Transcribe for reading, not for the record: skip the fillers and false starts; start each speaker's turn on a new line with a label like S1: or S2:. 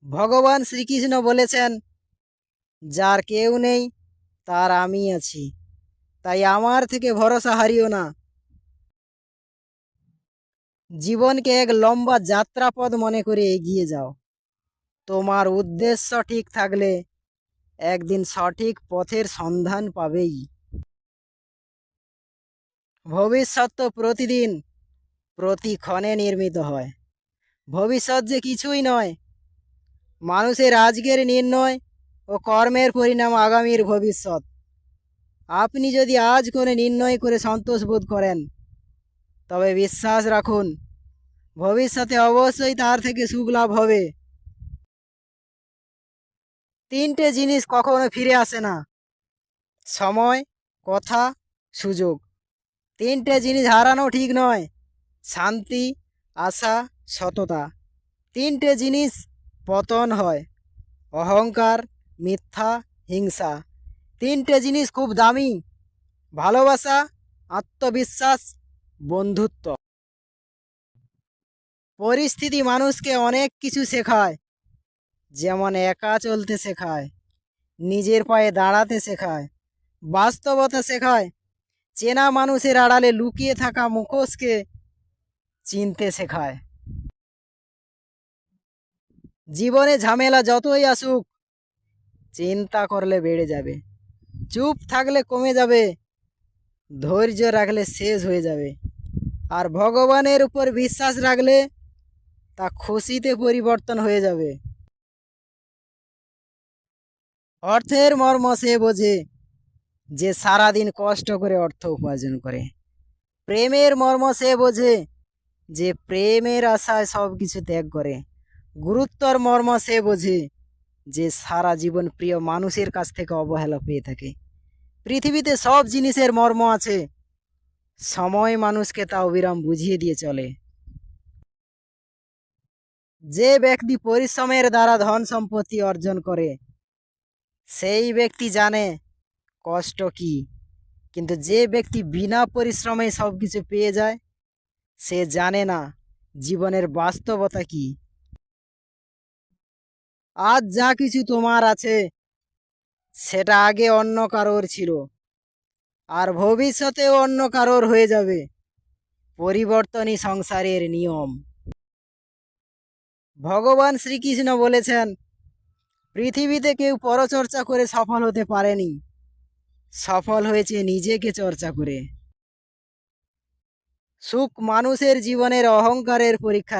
S1: ভগবান শ্রীকৃষ্ণ বলেছেন, যার কেউ নেই তার আমি আছি, তাই আমার থেকে ভরসা হারিও না। জীবনকে এক লম্বা যাত্রাপথ মনে করে এগিয়ে যাও। তোমার উদ্দেশ্য ঠিক থাকলে একদিন সঠিক পথের সন্ধান পাবেই। ভবিষ্যৎ তো প্রতিদিন প্রতি ক্ষণে নির্মিত হয়। ভবিষ্যৎ যে কিছুই নয়, মানুষের আজকের নির্ণয় ও কর্মের পরিণাম আগামীর ভবিষ্যৎ। আপনি যদি আজ কোনো নির্ণয় করে সন্তোষ বোধ করেন, তবে বিশ্বাস রাখুন ভবিষ্যতে অবশ্যই তার থেকে সুখ লাভ হবে। তিনটে জিনিস কখনো ফিরে আসে না: সময়, কথা, সুযোগ। তিনটে জিনিস হারানো ঠিক নয়: শান্তি, আশা, সততা। তিনটে জিনিস পতন হয়: অহংকার, মিথ্যা, হিংসা। তিনটে জিনিস খুব দামি: ভালোবাসা, আত্মবিশ্বাস, বন্ধুত্ব। পরিস্থিতি মানুষকে অনেক কিছু শেখায়, যেমন একা চলতে শেখায়, নিজের পায়ে দাঁড়াতে শেখায়, বাস্তবতা শেখায়, চেনা মানুষের আড়ালে লুকিয়ে থাকা মুখোশকে চিনতে শেখায়। জীবনে ঝামেলা যতই আসুক, চিন্তা করলে বেড়ে যাবে, চুপ থাকলে কমে যাবে, ধৈর্য রাখলে শেষ হয়ে যাবে, আর ভগবানের উপর বিশ্বাস রাখলে তা খুশিতে পরিবর্তন হয়ে যাবে। অর্থের মর্ম সে বোঝে যে সারাদিন কষ্ট করে অর্থ উপার্জন করে। প্রেমের মর্ম সে বোঝে যে প্রেমের আশায় সব কিছু ত্যাগ করে। গুরুত্বর মর্ম সে বোঝে যে সারা জীবন প্রিয় মানুষের কাছ থেকে অবহেলা পেয়ে থাকে। পৃথিবীতে সব জিনিসের মর্ম আছে, সময় মানুষকে তা অবিরাম বুঝিয়ে দিয়ে চলে। যে ব্যক্তি পরিশ্রমের দ্বারা ধন সম্পত্তি অর্জন করে, সেই ব্যক্তি জানে কষ্ট কি। কিন্তু যে ব্যক্তি বিনা পরিশ্রমে সব কিছু পেয়ে যায়, সে জানে না জীবনের বাস্তবতা কি। আজ যা কিছু তোমার আছে, সেটা আগে অন্য কারোর ছিল, আর ভবিষ্যতেও অন্য কারোর হয়ে যাবে। পরিবর্তনই সংসারের নিয়ম। ভগবান শ্রীকৃষ্ণ বলেছেন, পৃথিবীতে কেউ পরচর্চা করে সফল হতে পারেনি, সফল হয়েছে নিজেকে চর্চা করে। সুখ মানুষের জীবনের অহংকারের পরীক্ষা